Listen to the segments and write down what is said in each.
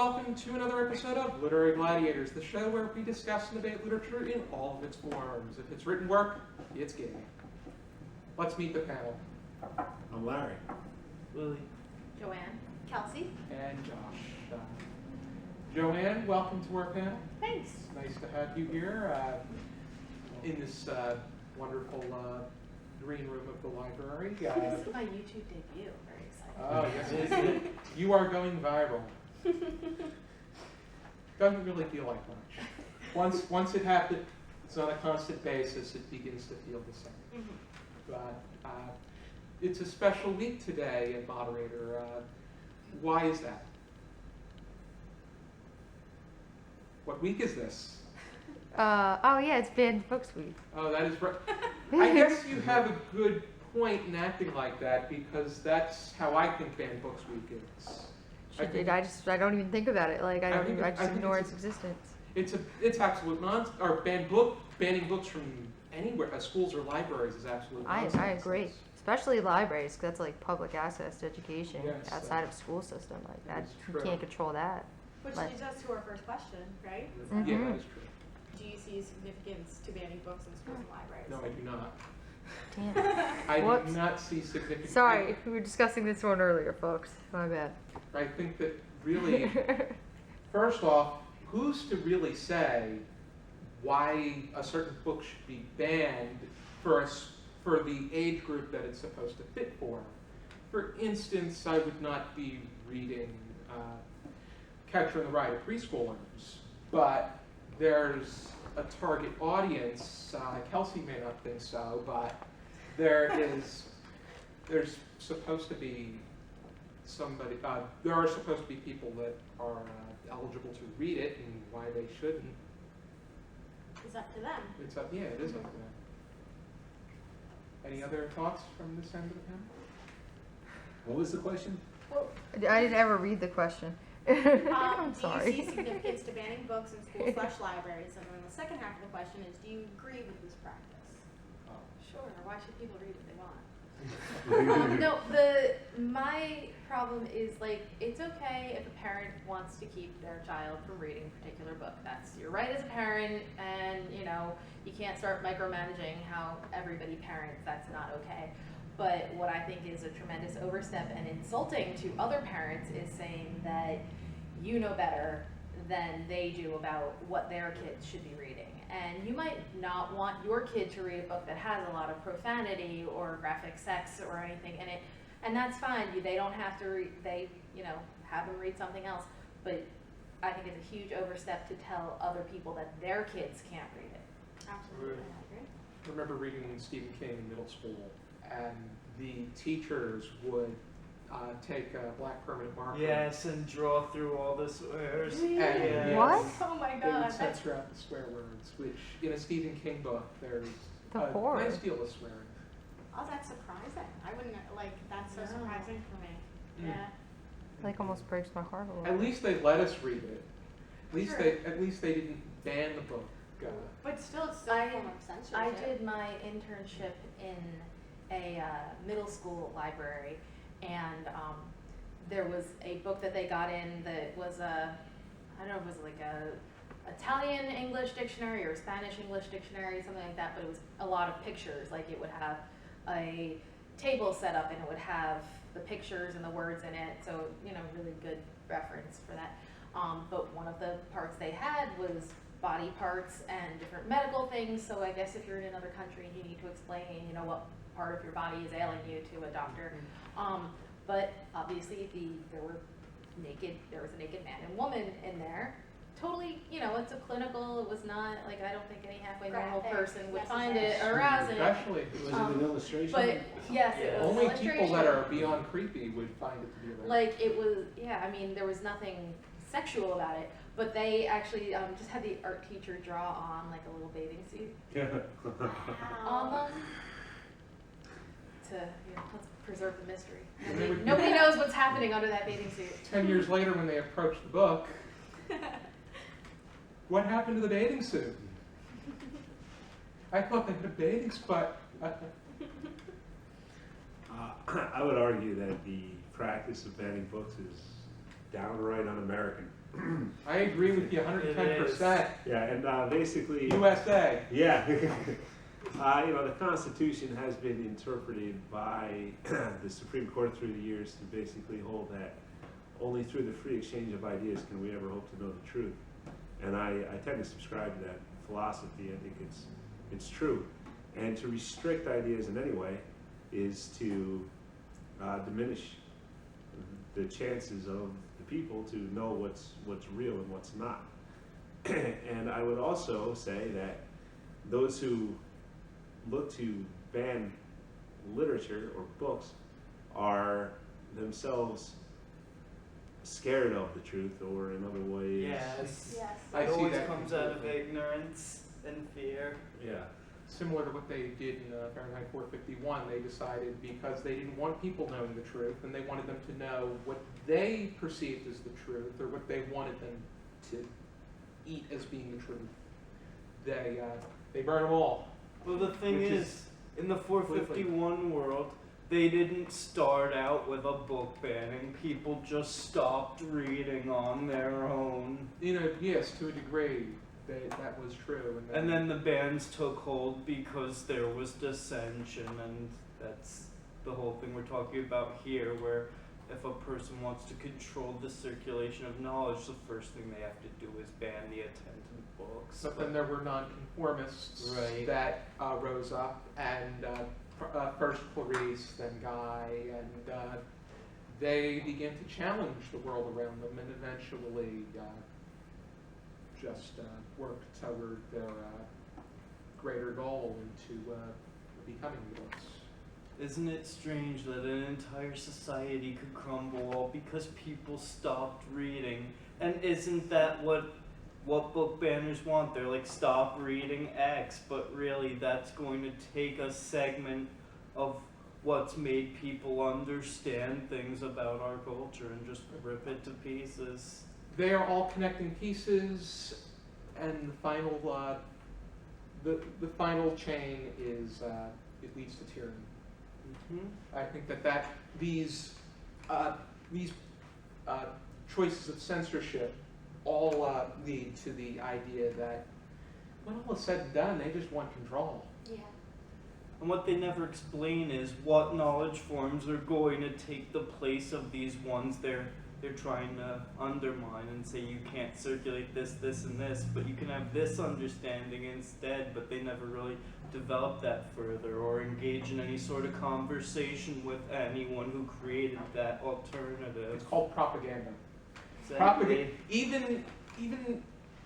welcome to another episode of Literary Gladiators, the show where we discuss and debate literature in all of its forms. If it's written work, it's gay. Let's meet the panel. I'm Larry. Willie. Joanne. Kelsey. And Josh. Joanne, welcome to our panel. Thanks. Nice to have you here in this wonderful green room of the library. This is my YouTube debut. Very excited. Oh, yes, it is. You are going viral. Doesn't really feel like much. Once it happens on a constant basis, it begins to feel the same. Mm-hmm. But it's a special week today at Moderator. Why is that? What week is this? Oh yeah, it's Banned Books Week. Oh, that is right. I guess you have a good point in acting like that because that's how I think Banned Books Week is. I don't even think about it. Like I just ignore its existence. It's absolute nonsense. Or banning books from anywhere, schools or libraries is absolute nonsense. I agree, especially libraries, 'cause that's like public access to education outside of school system. Like that, you can't control that. Which leads us to our first question, right? Mm-hmm. Yeah, that is true. Do you see significance to banning books in schools and libraries? No, I do not. Damn. I do not see significance. Sorry, we were discussing this one earlier, folks. My bad. I think that really, first off, who's to really say why a certain book should be banned for the age group that it's supposed to fit for? For instance, I would not be reading Catcher in the Rye to preschoolers, but there's a target audience. Kelsey may not think so, but there's supposed to be somebody. There are supposed to be people that are eligible to read it, and why they shouldn't. It's up to them. It's up. Yeah, it is up to them. Any other thoughts from this end of the panel? What was the question? Well, I didn't ever read the question. I'm sorry. Do you see significance to banning books in schools/libraries? And then the second half of the question is, do you agree with this practice? Oh. Sure. Why should people read if they want? No, my problem is like it's okay if a parent wants to keep their child from reading a particular book. That's your right as a parent, and you can't start micromanaging how everybody parents. That's not okay. But what I think is a tremendous overstep and insulting to other parents is saying that you know better than they do about what their kids should be reading. And you might not want your kid to read a book that has a lot of profanity or graphic sex or anything in it, and that's fine. They don't have to read, have them read something else. But I think it's a huge overstep to tell other people that their kids can't read it. Absolutely, I agree. I remember reading Stephen King in middle school, and the teachers would take a black permanent marker. Yes, and draw through all the swears. And What? Oh my They would God. censor out the swear words, which in a Stephen King book, there's The a horror. nice deal of swearing. Oh, that's surprising. I wouldn't that's so No. surprising for me. Mm. Yeah. Like almost breaks my heart a little. At least they let us read it. Sure. At least they didn't ban the book. But still, it's still a form of censorship. I did my internship in a middle school library, and there was a book that they got in that was I don't know if it was like a Italian English dictionary or Spanish English dictionary, something like that, but it was a lot of pictures. Like it would have a table set up and it would have the pictures and the words in it, so really good reference for that. But one of the parts they had was body parts and different medical things, so I guess if you're in another country you need to explain what part of your body is ailing you to a doctor. But obviously there was a naked man and woman in there. Totally, it's a clinical, it was not like, I don't think any halfway normal person would find it arousing. Especially if it Was was it an illustration? But yes, it was only an people illustration. that are beyond creepy would find it to be a Like it was, there was nothing sexual about it, but they actually just had the art teacher draw on like a little bathing suit on them to let's preserve the mystery. Nobody knows what's happening under that bathing suit. 10 years later, when they approached the book, what happened to the bathing suit? I thought they had a bathing spot. I would argue that the practice of banning books is downright un-American. I agree with you 110%. Yeah, and basically, USA. yeah, the Constitution has been interpreted by the Supreme Court through the years to basically hold that only through the free exchange of ideas can we ever hope to know the truth. And I tend to subscribe to that philosophy. I think it's true. And to restrict ideas in any way is to diminish the chances of the people to know what's real and what's not. And I would also say that those who look to ban literature or books are themselves scared of the truth, or in other ways. Yes. Yes. I It see always that comes out of completely. ignorance and fear. Yeah. Similar to what they did in Fahrenheit 451, they decided because they didn't want people knowing the truth, and they wanted them to know what they perceived as the truth, or what they wanted them to eat as being the truth. They burn them all. Well, the thing Which is, in the 451 world, they didn't start out with a book banning. People just stopped reading on their own. Yes, to a degree, that was true. And then the bans took hold because there was dissension, and that's the whole thing we're talking about here, where if a person wants to control the circulation of knowledge, the first thing they have to do is ban the attendant books. But then there were nonconformists Right. that rose up, and first Clarice, then Guy, and they began to challenge the world around them, and eventually just worked toward their greater goal into becoming books. Isn't it strange that an entire society could crumble all because people stopped reading? And isn't that what book banners want? They're like, stop reading X, but really that's going to take a segment of what's made people understand things about our culture and just rip it to pieces. They are all connecting pieces, and the final the final chain is it leads to tyranny. Mm-hmm. I think that these choices of censorship all lead to the idea that when all is said and done, they just want control. Yeah. And what they never explain is what knowledge forms are going to take the place of these ones they're trying to undermine and say you can't circulate this, this, and this, but you can have this understanding instead, but they never really develop that further or engage in any sort of conversation with anyone who created that alternative. It's called propaganda. Exactly. Even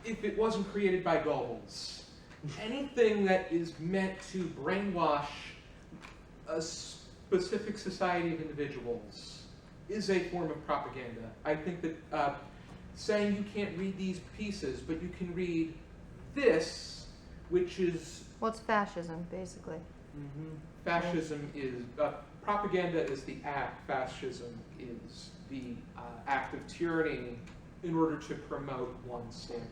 if it wasn't created by Goebbels, anything that is meant to brainwash a specific society of individuals is a form of propaganda. I think that saying you can't read these pieces, but you can read this, which is What's fascism, basically? Mm-hmm. fascism is propaganda is the act. Fascism is the act of tyranny in order to promote one's standing.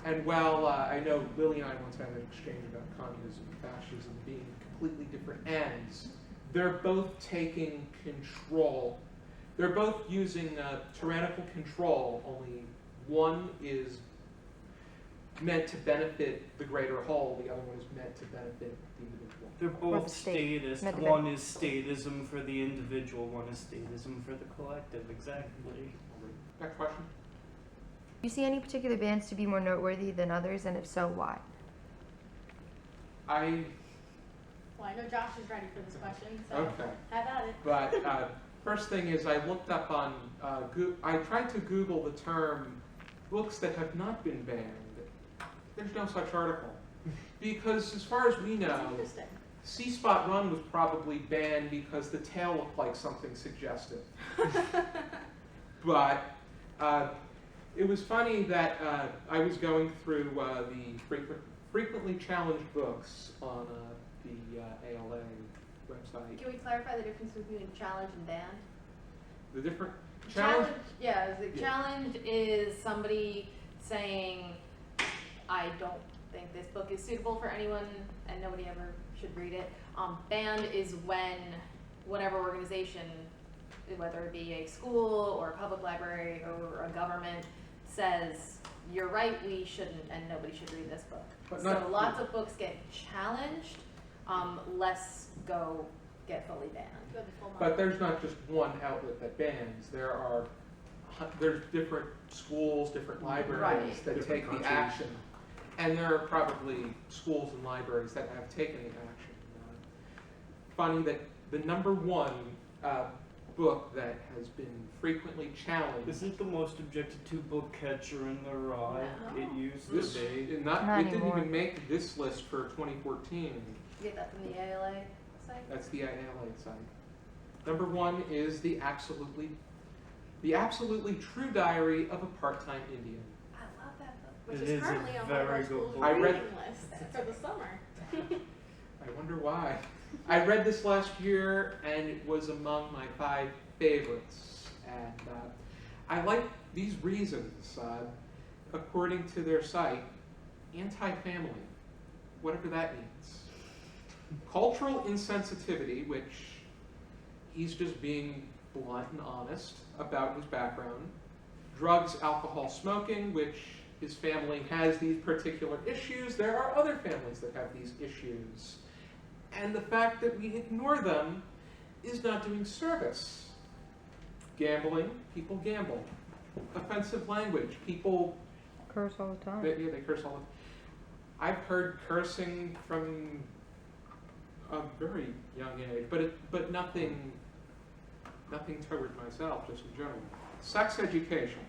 And while I know Lily and I once had an exchange about communism and fascism being completely different ends, they're both taking control. They're both using tyrannical control, only one is meant to benefit the greater whole, the other one is meant to benefit the individual. They're Or both the state. statist. Meant to One is statism for the individual, one is statism for the collective. Exactly. Next question? Do you see any particular bands to be more noteworthy than others, and if so, why? Well, I know Josh is ready for this question, so Okay. have at it. But first thing is I looked up on, I tried to Google the term books that have not been banned. There's no such article. Because as far as we That's know, interesting. C-Spot Run was probably banned because the tail looked like something suggestive. But it was funny that I was going through the frequently challenged books on the ALA website. Can we clarify the difference between challenge and ban? The different Challenge, yeah, the Yeah. challenge is somebody saying, I don't think this book is suitable for anyone and nobody ever should read it. Banned is when whatever organization whether it be a school or a public library or a government, says, you're right, we shouldn't, and nobody should read this book. But So not- lots of books get challenged, less get fully banned. But there's not just one outlet that bans. There's different schools, different libraries Right. that Different take the countries. action. And there are probably schools and libraries that have taken the action. Funny that the number one book that has been frequently challenged. Isn't the most objected to book Catcher in the Rye? No. It used This, to be. Not it didn't anymore. even make this list for 2014. You get that from the ALA site? That's the ALA site. Number one is the absolutely true diary of a part-time Indian. I love that book. Which It is is a currently on one of our very good school's book. I reading read- list for the summer. I wonder why. I read this last year and it was among my 5 favorites. And I like these reasons. According to their site, anti-family, whatever that means. Cultural insensitivity, which he's just being blunt and honest about his background. Drugs, alcohol, smoking, which his family has these particular issues. There are other families that have these issues. And the fact that we ignore them is not doing service. Gambling, people gamble. Offensive language, people, Curse all the time. they curse all the time. I've heard cursing from a very young age, but nothing toward myself, just in general. Sex education,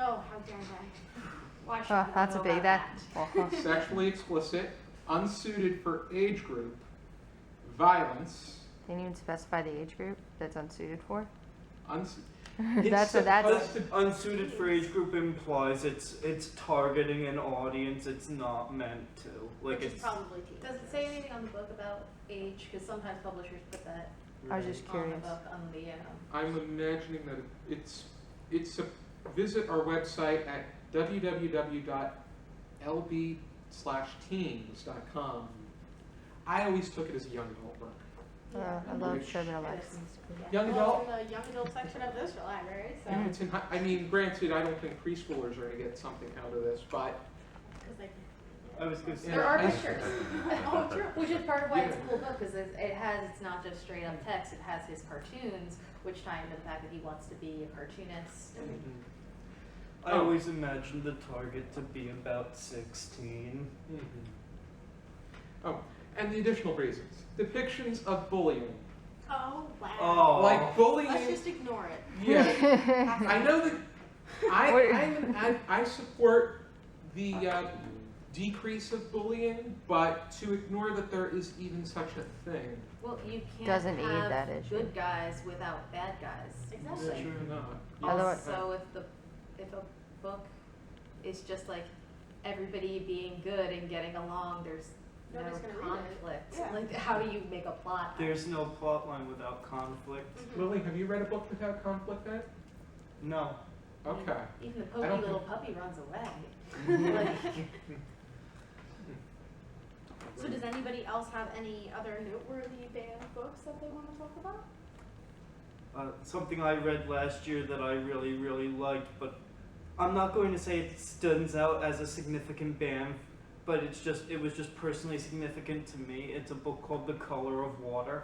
Oh, how dare they? Why should we That's a know big, about that, sexually explicit, unsuited for age group, violence, they didn't even specify the age group that's unsuited for. It's That's unsuited for age group implies it's targeting an audience it's not meant to. Like Which is it's probably teens. Does it say anything on the book about age? Because sometimes publishers put that I was just on the curious. book, on the, I'm imagining that it's a visit our website at www.lb/teens.com. I always took it as a young adult book. I love Which- Sherman Yes. Alexis. Young Well, adult? it's in the young adult section of this library, so. If it's in I mean, granted, I don't think preschoolers are going to get something out of this, but 'Cause they- I was gonna say there are I- pictures. Oh, true. Which is part of why it's a cool book, because it's not just straight up text, it has his cartoons, which tie into the fact that he wants to be a cartoonist. I always imagined the target to be about 16. Oh, and the additional reasons. Depictions of bullying. Oh, wow. Oh. Like bullying. Let's just ignore it. Yeah. I know that I support the decrease of bullying, but to ignore that there is even such a thing. Well, you can't Doesn't aid have that issue. good guys without bad guys. Exactly. Sure not. Otherwise- Also, if a book is just like everybody being good and getting along, there's no Nobody's gonna read it. conflict. Yeah. Like, how do you make a plot? There's no plot line without conflict. Mhm. Lily, have you read a book without conflict in it? No. Okay. Even the I pokey don't little think- puppy runs away. Like, So does anybody else have any other noteworthy banned books that they want to talk about? Something I read last year that I really, really liked, but I'm not going to say it stands out as a significant ban, but it was just personally significant to me. It's a book called The Color of Water.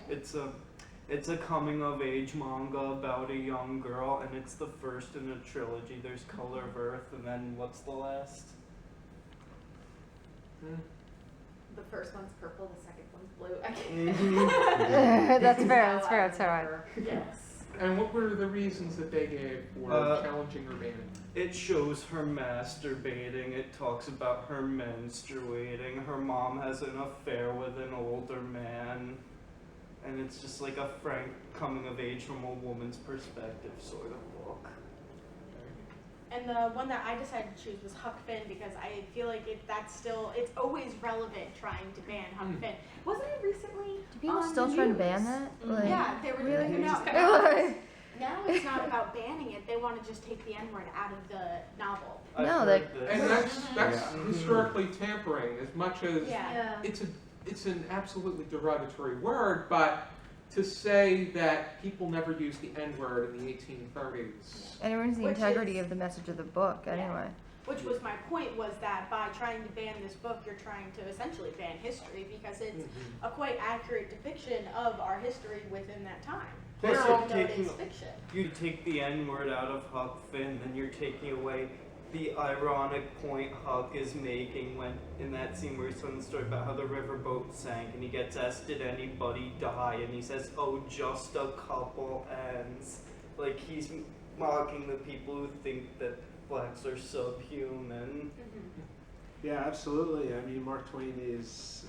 It's a coming of age manga about a young girl, and it's the first in a trilogy. There's Color of Earth, and then what's the last? the first one's purple, the second one's blue. I can't- That's fair, Now that's I fair, that's fair. remember. Yes. And what were the reasons that they gave for challenging or banning? It shows her masturbating. It talks about her menstruating. Her mom has an affair with an older man. And it's just like a frank coming of age from a woman's perspective sort of book. And the one that I decided to choose was Huck Finn because I feel like it's always relevant trying to ban Huck Finn. Wasn't it recently? Do people on still the try to news? ban that? Like, Yeah, they were really? doing Just now it's not about banning it. They want to just take the N-word out of the novel. I've No, heard And this. that's historically tampering as much as Yeah. Yeah. it's an absolutely derogatory word, but to say that people never used the N-word in the 1830s. And it ruins the Which integrity is- of the message of the book Yeah. anyway. Which was my point, was that by trying to ban this book, you're trying to essentially ban history because it's a quite accurate depiction of our history within that time. Plus Even you're though it taking- is fiction. You take the N-word out of Huck Finn, then you're taking away the ironic point Huck is making when in that scene where he's telling the story about how the riverboat sank and he gets asked, did anybody die? And he says, oh, just a couple ends. Like, he's mocking the people who think that blacks are subhuman. Yeah, absolutely. I mean, Mark Twain is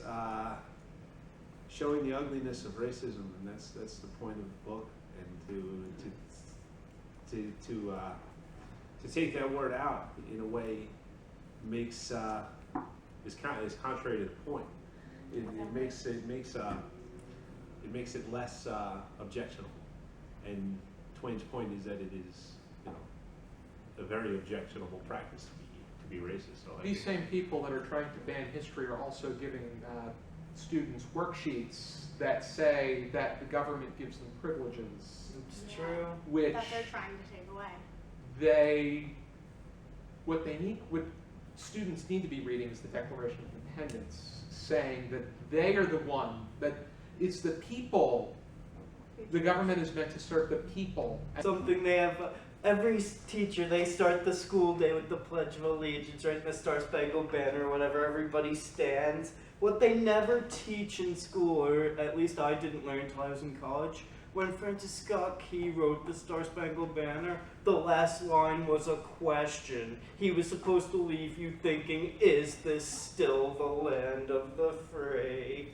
showing the ugliness of racism, and that's the point of the book. And to take that word out in a way makes is contrary to the point. It makes it less objectionable. And Twain's point is that it is, you know, a very objectionable practice to be racist. So These same people that are trying to ban history are also giving students worksheets that say that the government gives them privileges, It's Yeah. true. which That they're trying to take away. what students need to be reading is the Declaration of Independence, saying that they are the one, that it's the people, the government is meant to serve the people. Something they have, every teacher, they start the school day with the Pledge of Allegiance, right? The Star Spangled Banner or whatever, everybody stands. What they never teach in school, or at least I didn't learn until I was in college, when Francis Scott Key wrote the Star Spangled Banner, the last line was a question. He was supposed to leave you thinking, is this still the land of the free?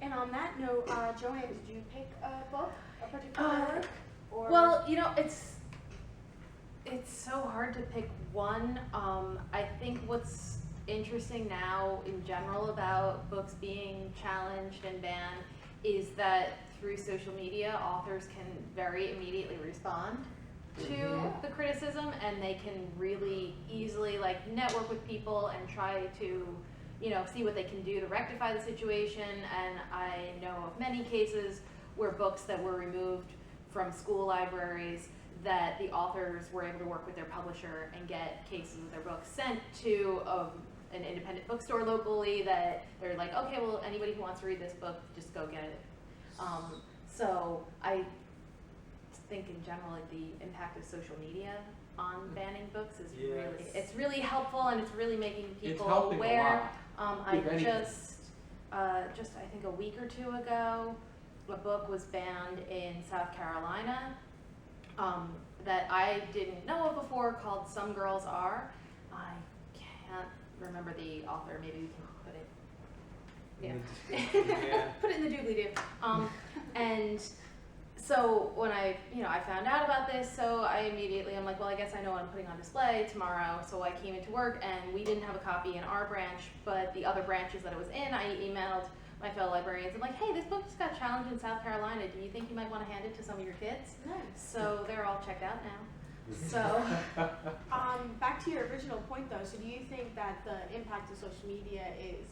And on that note, Joanne, did you pick a book, a particular work? Or Well, you know, it's so hard to pick one. I think what's interesting now in general about books being challenged and banned is that through social media, authors can very immediately respond to the criticism, and they can really easily like network with people and try to, you know, see what they can do to rectify the situation. And I know of many cases where books that were removed from school libraries, that the authors were able to work with their publisher and get cases of their books sent to an independent bookstore locally, that they're like, okay, well, anybody who wants to read this book, just go get it. So I think in general, like, the impact of social media on banning books is Yes. it's really helpful, and it's really making It's people helping aware. a lot. I if anything. just I think a week or two ago, a book was banned in South Carolina that I didn't know of before, called Some Girls Are. I can't remember the author. Maybe we can put it. Yeah. Put it in the doobly-doo. And so when I found out about this, so I'm like, well, I guess I know what I'm putting on display tomorrow. So I came into work, and we didn't have a copy in our branch, but the other branches that it was in, I emailed my fellow librarians. I'm like, hey, this book just got challenged in South Carolina. Do you think you might want to hand it to some of your kids? nice. So they're all checked out now. So Back to your original point, though. So, do you think that the impact of social media is?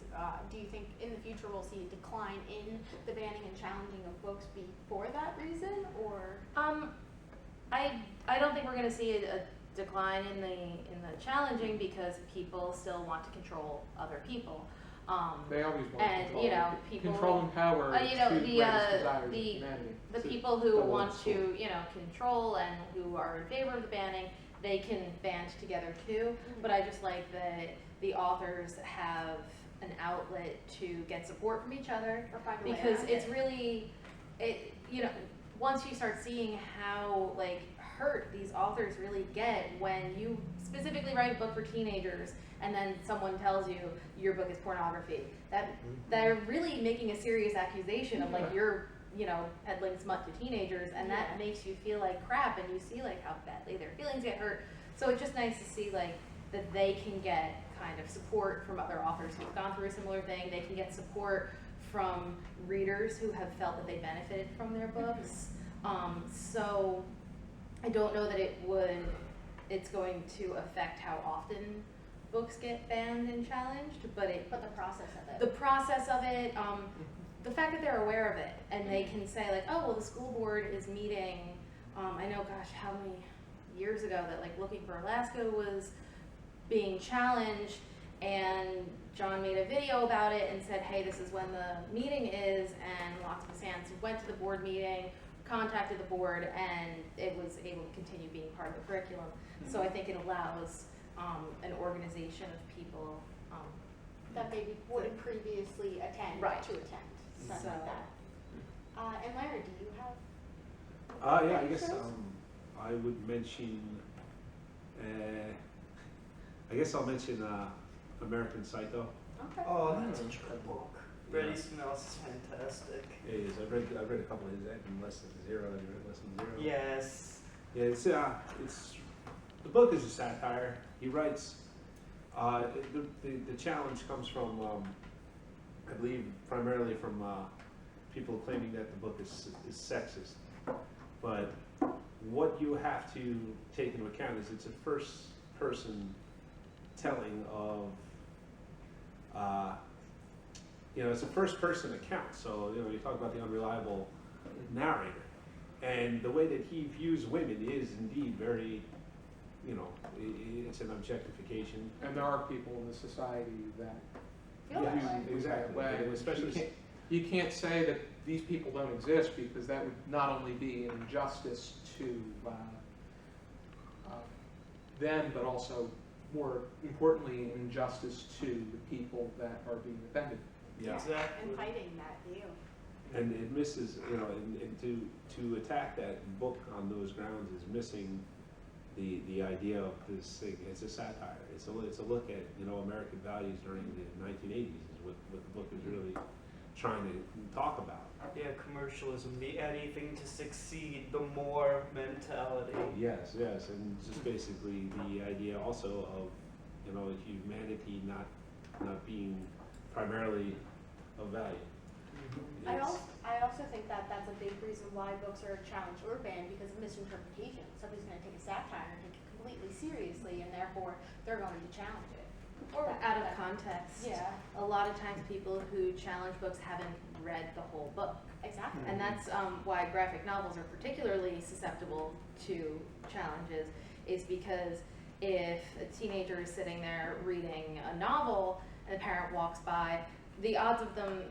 Do you think in the future we'll see a decline in the banning and challenging of books for that reason, or? I don't think we're going to see a decline in the challenging, because people still want to control other people. They always want And, control. you know, people- Control and power are you know, two the, greatest desires of the- humanity. The It's a people who double-edged want sword. to, control and who are in favor of the banning, they can band together too. But I just like that the authors have an outlet to get support from each other, Or find a way because around it's it? really, once you start seeing how hurt these authors really get when you specifically write a book for teenagers and then someone tells you your book is pornography, that they're really making a serious accusation of you're peddling smut to teenagers, and that makes you feel like crap, and you see how badly their feelings get hurt. So it's just nice to see that they can get kind of support from other authors who've gone through a similar thing. They can get support from readers who have felt that they benefited from their books. So I don't know that it's going to affect how often books get banned and challenged, but the process of it. the process of it, the fact that they're aware of it and they can say like, oh, well, the school board is meeting, I know, gosh, how many years ago that like Looking for Alaska was being challenged, and John made a video about it and said, hey, this is when the meeting is, and lots of us fans went to the board meeting, contacted the board, and it was able to continue being part of the curriculum. So I think it allows an organization of people that maybe wouldn't previously attend Right. to attend, something So- like that. And Larry, do you have? Yeah, I any guess shows? I would mention. I guess I'll mention American Psycho. Okay. Oh, that's a good book. Brady Snell's is fantastic. It is. I've read a couple of his. And Less Than Zero. Have you read Less Than Zero? Yes. Yeah, it's the book is a satire. He writes. The challenge comes from, I believe, primarily from people claiming that the book is sexist. But what you have to take into account is it's a first-person telling of, it's a first-person account. So you talk about the unreliable narrator, and the way that he views women is indeed very. It's an objectification. And there are people in the society that Feel that use way. it that Exactly. way. Especially You can't say that these people don't exist, because that would not only be an injustice to them, but also, more importantly, an injustice to the people that are being offended. yeah. Exactly. And fighting that view. And it misses, and to attack that book on those grounds is missing the idea of this thing. It's a satire. It's a look at American values during the 1980s is what the book is really trying to talk about. Yeah, commercialism, the anything to succeed, the more mentality. Yes, and just basically the idea also of humanity not being primarily of value. I It's- also think that that's a big reason why books are challenged or banned, because of misinterpretation. Somebody's going to take a satire and take it completely seriously, and therefore they're going to challenge it. or out of context. Yeah, A lot of times people who challenge books haven't read the whole book. exactly. And that's why graphic novels are particularly susceptible to challenges, is because if a teenager is sitting there reading a novel and a parent walks by, the odds of them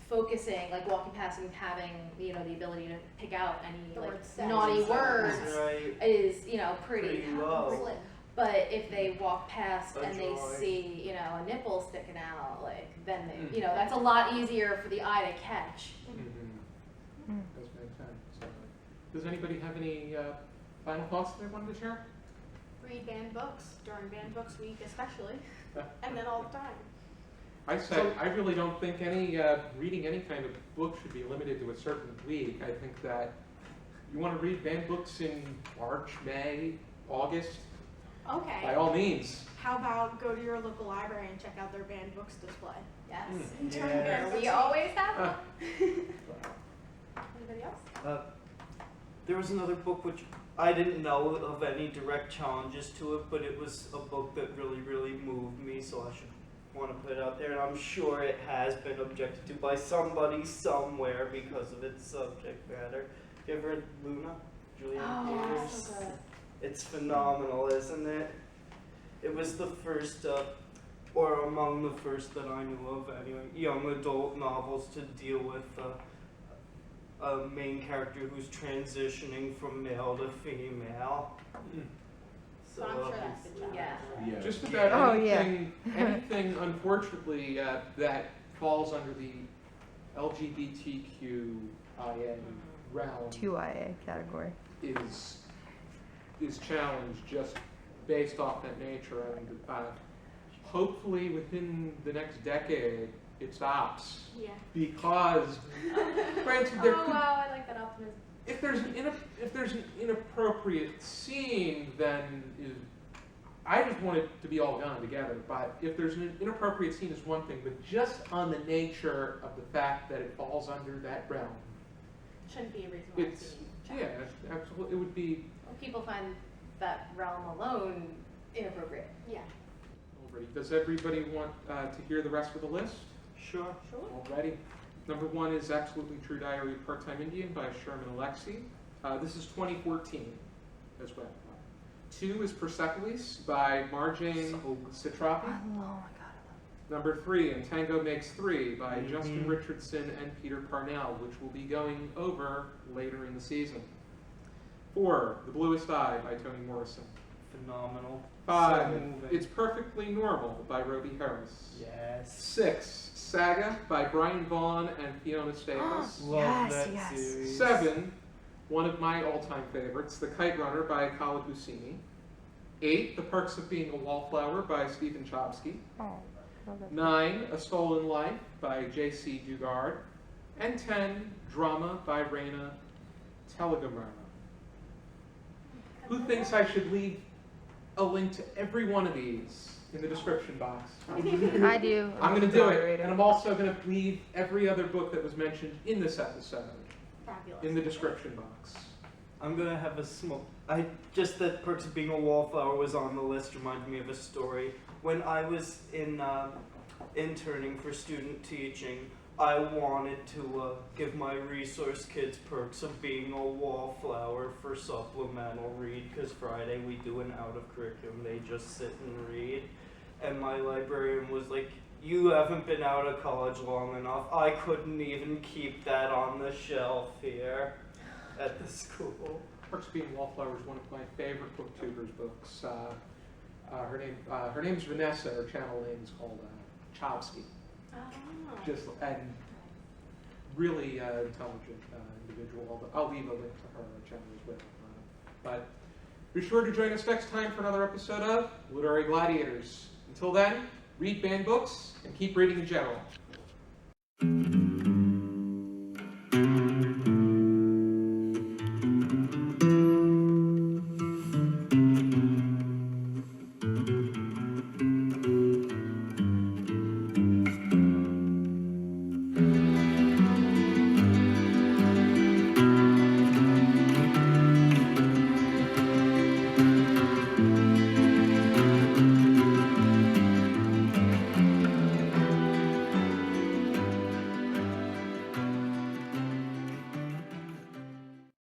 focusing, like walking past and having, the ability to pick out any The like word sex. naughty Exactly. words Right. is, pretty Pretty low. Slim. But if they walk past A and they drawing. see, a nipple sticking out, like, then they, that's a lot easier for the eye to catch. Mm. Does make sense. Does anybody have any final thoughts they wanted to share? Read banned books during banned books week especially, and then all the time. I say, I really don't think reading any kind of book should be limited to a certain week. I think that you want to read banned books in March, May, August, Okay. by all means. How about go to your local library and check out their banned books display? Yes. Yeah. We always have Uh, one. Anybody else? There was another book which I didn't know of any direct challenges to it, but it was a book that really, really moved me, so I should want to put it out there. And I'm sure it has been objected to by somebody somewhere because of its subject matter. You ever read Luna? Julian Oh, Peters? so good. It's phenomenal, isn't it? It was the first, or among the first that I knew of anyway, young adult novels to deal with a main character who's transitioning from male to female. So I'm sure that's been challenging. Yeah. Yeah. Just about Oh, yeah. anything, unfortunately, that falls under the LGBTQIA realm 2IA category. is challenged just based off that nature, and hopefully within the next decade it stops, Yeah. because granted there Oh could, wow, I like that optimism. if there's an inappropriate scene, then I just want it to be all gone together. But if there's an inappropriate scene is one thing, but just on the nature of the fact that it falls under that realm, Shouldn't be a reason why it's being yeah, challenged. absolutely, it would be. People find that realm alone inappropriate. Yeah. Already. Does everybody want to hear the rest of the list? Sure. Sure. Already. Number 1 is Absolutely True Diary of Part-Time Indian by Sherman Alexie. This is 2014 as well. 2 is Persepolis by Marjane Satrapi. Oh my god. Number 3, And Tango Makes 3 by Justin Richardson and Peter Parnell, which we'll be going over later in the season. 4, The Bluest Eye by Toni Morrison. Phenomenal. 5, So moving. It's Perfectly Normal by Roby Harris. Yes. 6, Saga by Brian Vaughan and Fiona Staples. Love Yes, that yes. series. 7, one of my all-time favorites, The Kite Runner by Khaled Hosseini. 8, The Perks of Being a Wallflower by Stephen Chbosky. Oh, love that. 9, A Stolen Life by J.C. Dugard. And 10, Drama by Raina Telgemeier. Who thinks I should leave a link to every one of these in the description box? I do. I'm going to do it, Moderator. and I'm also going to leave every other book that was mentioned in this episode Fabulous. in the description box. I'm gonna have a small. Just that Perks of Being a Wallflower was on the list reminded me of a story. When I was in interning for student teaching, I wanted to give my resource kids Perks of Being a Wallflower for supplemental read, because Friday we do an out of curriculum, they just sit and read. And my librarian was like, "You haven't been out of college long enough. I couldn't even keep that on the shelf here at the school." Perks of Being Wallflower is one of my favorite booktubers books. Her name's Vanessa. Her channel name is called Chbosky. Oh. Just and really intelligent individual. I'll leave a link to her channel as well. But be sure to join us next time for another episode of Literary Gladiators. Until then, read banned books and keep reading in general.